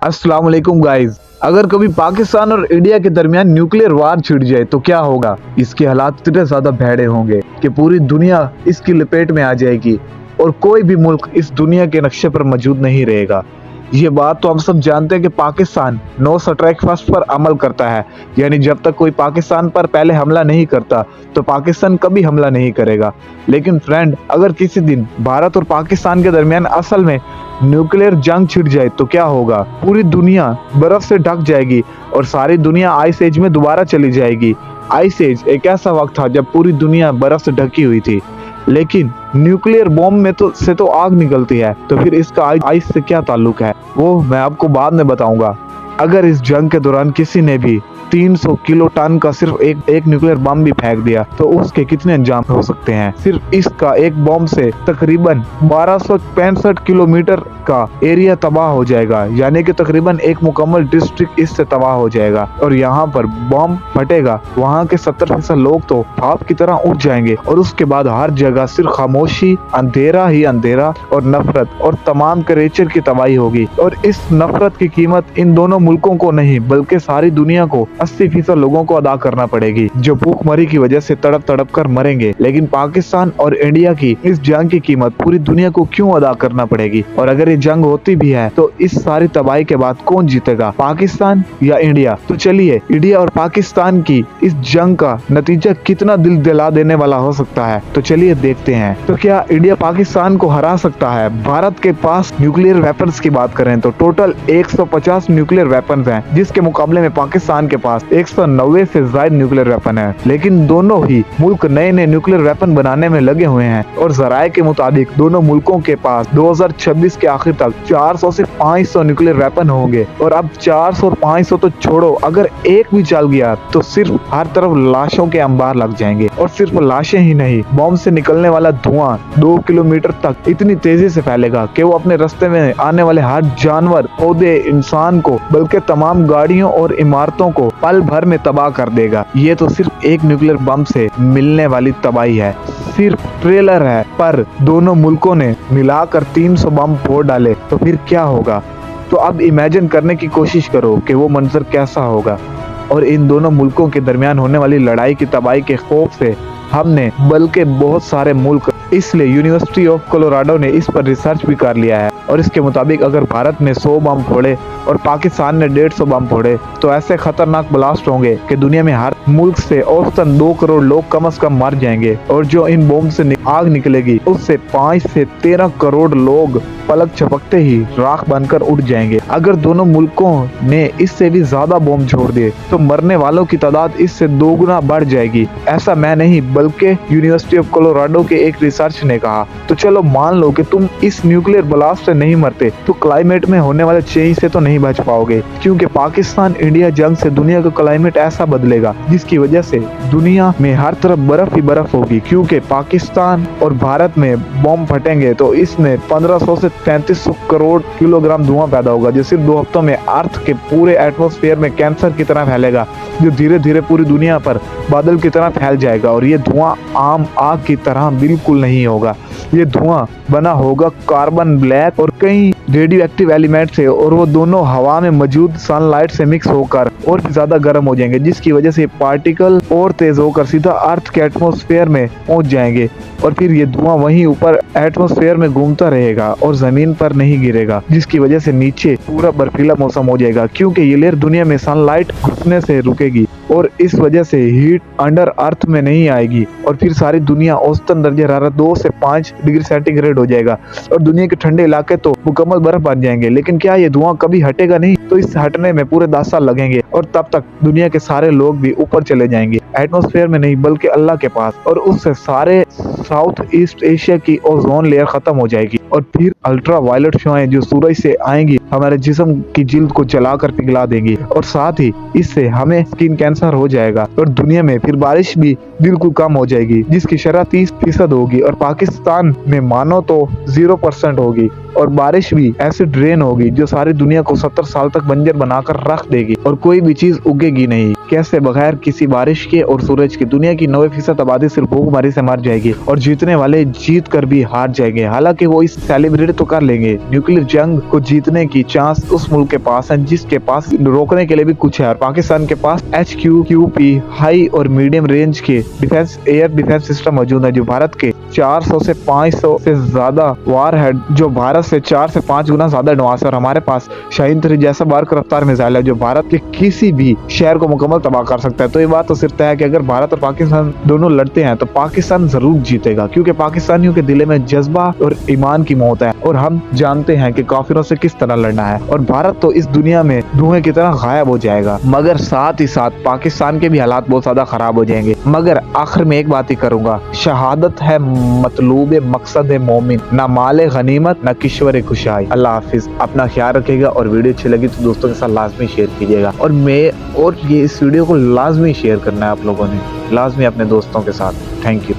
अस्सलाम वालेकुम गाइस। अगर कभी पाकिस्तान और इंडिया के दरमियान न्यूक्लियर वार छिड़ जाए तो क्या होगा। इसके हालात इतने ज्यादा भैड़े होंगे कि पूरी दुनिया इसकी लपेट में आ जाएगी और कोई भी मुल्क इस दुनिया के नक्शे पर मौजूद नहीं रहेगा। ये बात तो हम सब जानते हैं कि पाकिस्तान नो स्ट्राइक फर्स्ट पर अमल करता है, यानी जब तक कोई पाकिस्तान पर पहले हमला नहीं करता तो पाकिस्तान कभी हमला नहीं करेगा। लेकिन फ्रेंड, अगर किसी दिन भारत और पाकिस्तान के दरमियान असल में न्यूक्लियर जंग छिड़ जाए तो क्या होगा। पूरी दुनिया बर्फ से ढक जाएगी और सारी दुनिया आइस एज में दोबारा चली जाएगी। आइस एज एक ऐसा वक्त था जब पूरी दुनिया बर्फ से ढकी हुई थी, लेकिन न्यूक्लियर बॉम्ब में तो आग निकलती है, तो फिर इसका आइस से क्या ताल्लुक है वो मैं आपको बाद में बताऊंगा। अगर इस जंग के दौरान किसी ने भी 300 किलो टन का सिर्फ एक न्यूक्लियर बम भी फेंक दिया तो उसके कितने अंजाम हो सकते हैं। सिर्फ इसका एक बम से तकरीबन 1265 किलोमीटर का एरिया तबाह हो जाएगा, यानी कि तकरीबन एक मुकम्मल डिस्ट्रिक्ट इससे तबाह हो जाएगा। और यहाँ पर बम फटेगा, वहाँ के 70% लोग तो भाप की तरह उठ जाएंगे और उसके बाद हर जगह सिर्फ खामोशी, अंधेरा ही अंधेरा और नफरत और तमाम क्रिएचर की तबाही होगी। और इस नफरत की कीमत इन दोनों मुल्कों को नहीं बल्कि सारी दुनिया को 80% लोगों को अदा करना पड़ेगी, जो भूखमरी की वजह से तड़प तड़प कर मरेंगे। लेकिन पाकिस्तान और इंडिया की इस जंग की कीमत पूरी दुनिया को क्यों अदा करना पड़ेगी। और अगर ये जंग होती भी है तो इस सारी तबाही के बाद कौन जीतेगा, पाकिस्तान या इंडिया। तो चलिए, इंडिया और पाकिस्तान की इस जंग का नतीजा कितना दिल दिला देने वाला हो सकता है, तो चलिए देखते हैं। तो क्या इंडिया पाकिस्तान को हरा सकता है। भारत के पास न्यूक्लियर वेपन्स की बात करें तो टोटल 150 न्यूक्लियर वेपन्स हैं, जिसके मुकाबले में पाकिस्तान के पास 190 से ज्यादा न्यूक्लियर वेपन है। लेकिन दोनों ही मुल्क नए नए न्यूक्लियर वेपन बनाने में लगे हुए हैं और जराये के मुताबिक दोनों मुल्कों के पास 2026 के आखिर तक 400 से 500 न्यूक्लियर वेपन होंगे। और अब 400 और 500 तो छोड़ो, अगर एक भी चल गया तो सिर्फ हर तरफ लाशों के अंबार लग जाएंगे। और सिर्फ लाशें ही नहीं, बॉम्ब से निकलने वाला धुआं 2 किलोमीटर तक इतनी तेजी से फैलेगा कि वो अपने रास्ते में आने वाले हर जानवर, पौधे, इंसान को बल्कि तमाम गाड़ियों और इमारतों को पल भर में तबाह कर देगा। ये तो सिर्फ एक न्यूक्लियर बम से मिलने वाली तबाही है, सिर्फ ट्रेलर है। पर दोनों मुल्कों ने मिलाकर 300 बम फोड़ डाले तो फिर क्या होगा। तो अब इमेजिन करने की कोशिश करो कि वो मंजर कैसा होगा। और इन दोनों मुल्कों के दरमियान होने वाली लड़ाई की तबाही के खौफ से हमने बल्कि बहुत सारे मुल्क, इसलिए यूनिवर्सिटी ऑफ कोलोराडो ने इस पर रिसर्च भी कर लिया है। और इसके मुताबिक अगर भारत ने 100 बम फोड़े और पाकिस्तान ने 150 बम फोड़े तो ऐसे खतरनाक ब्लास्ट होंगे कि दुनिया में हर मुल्क से औसतन 2 करोड़ लोग कम से कम मर जाएंगे। और जो इन बम से आग निकलेगी उससे 5 से 13 करोड़ लोग पलक झपकते ही राख बनकर उड़ जाएंगे। अगर दोनों मुल्कों ने इससे भी ज्यादा बम छोड़ दिए तो मरने वालों की तादाद इससे 2 गुना बढ़ जाएगी। ऐसा मैं नहीं बल्कि यूनिवर्सिटी ऑफ कोलोराडो के एक रिसर्च ने कहा। तो चलो मान लो कि तुम इस न्यूक्लियर ब्लास्ट से नहीं मरते तो क्लाइमेट में होने वाले चेंज से तो नहीं बच पाओगे, क्योंकि पाकिस्तान इंडिया जंग से दुनिया का क्लाइमेट ऐसा बदलेगा जिसकी वजह से दुनिया में हर तरफ बर्फ ही बर्फ होगी। क्योंकि पाकिस्तान और भारत में बम फटेंगे तो इसमें 1500 से 3300 करोड़ किलोग्राम धुआं पैदा होगा, जो सिर्फ 2 हफ्तों में अर्थ के पूरे एटमॉस्फेयर में कैंसर की तरह फैलेगा, जो धीरे धीरे पूरी दुनिया पर बादल की तरह फैल जाएगा। और ये धुआं आम आग की तरह बिल्कुल नहीं होगा, ये धुआं बना होगा कार्बन ब्लैक और कई रेडियो एक्टिव एलिमेंट से, और वो दोनों हवा में मौजूद सनलाइट से मिक्स होकर और भी ज्यादा गर्म हो जाएंगे, जिसकी वजह से पार्टिकल और तेज होकर सीधा अर्थ के एटमॉस्फेयर में पहुंच जाएंगे। और फिर ये धुआं वहीं ऊपर एटमॉस्फेयर में घूमता रहेगा और जमीन पर नहीं गिरेगा, जिसकी वजह से नीचे पूरा बर्फीला मौसम हो जाएगा, क्योंकि ये लेयर दुनिया में सनलाइट घुसने से रुकेगी और इस वजह से हीट अंडर अर्थ में नहीं आएगी। और फिर सारी दुनिया औसतन दर्जे हरारत 2 से 5 डिग्री सेंटीग्रेड हो जाएगा और दुनिया के ठंडे इलाके तो मुकम्मल बर्फ बन जाएंगे। लेकिन क्या ये धुआं कभी हटेगा नहीं, तो इस हटने में पूरे 10 साल लगेंगे और तब तक दुनिया के सारे लोग भी ऊपर चले जाएंगे, एटमॉस्फेयर में नहीं बल्कि अल्लाह के पास। और उससे सारे साउथ ईस्ट एशिया की ओजोन लेयर खत्म हो जाएगी और फिर अल्ट्रा वायलेट शुआएं जो सूरज से आएंगी हमारे जिस्म की जिल्द को जलाकर पिघला देंगी और साथ ही इससे हमें स्किन कैंसर हो जाएगा। और दुनिया में फिर बारिश भी बिल्कुल कम हो जाएगी, जिसकी शरह 30% होगी और पाकिस्तान में मानो तो 0% होगी। और बारिश भी ऐसे ड्रेन होगी जो सारी दुनिया को 70 साल तक बंजर बनाकर रख देगी और कोई भी चीज उगेगी नहीं, कैसे बगैर किसी बारिश के और सूरज के दुनिया की 90% आबादी सिर्फ भूखमरी से मर जाएगी और जीतने वाले जीत कर भी हार जाएंगे। हालांकि वो इस सेलिब्रेट तो कर लेंगे। न्यूक्लियर जंग को जीतने की चांस उस मुल्क के पास है जिसके पास रोकने के लिए भी कुछ है, और पाकिस्तान के पास HQP हाई और मीडियम रेंज के डिफेंस एयर डिफेंस सिस्टम मौजूद है, जो भारत के 400 से 500 से ज्यादा वार हेड, जो भारत से 4 से 5 गुना ज्यादा एडवांस है। और हमारे पास शाहीन 3 जैसा बारक रफ्तार मिसाइल है जो भारत के किसी भी शहर को मुकम्मल तबाह कर सकता है। तो ये बात तो सिर्फ तय है कि अगर भारत और पाकिस्तान दोनों लड़ते हैं तो पाकिस्तान जरूर जीतेगा, क्योंकि पाकिस्तानियों के दिल में जज्बा और ईमान की मौत है और हम जानते हैं कि काफिरों से किस तरह लड़ना है। और भारत तो इस दुनिया में धुएं की तरह गायब हो जाएगा, मगर साथ ही साथ पाकिस्तान के भी हालात बहुत ज्यादा खराब हो जाएंगे। मगर आखिर में एक बात ही करूंगा, शहादत है मतलूब मकसद मोमिन, ना माले गनीमत ना किश्वर खुशाई। अल्लाह हाफिज, अपना ख्याल रखिएगा और वीडियो अच्छी लगी तो दोस्तों के साथ लाजमी शेयर कीजिएगा। और ये इस वीडियो को लाजमी शेयर करना है आप लोगों ने, लाजमी अपने दोस्तों के साथ। Thank you.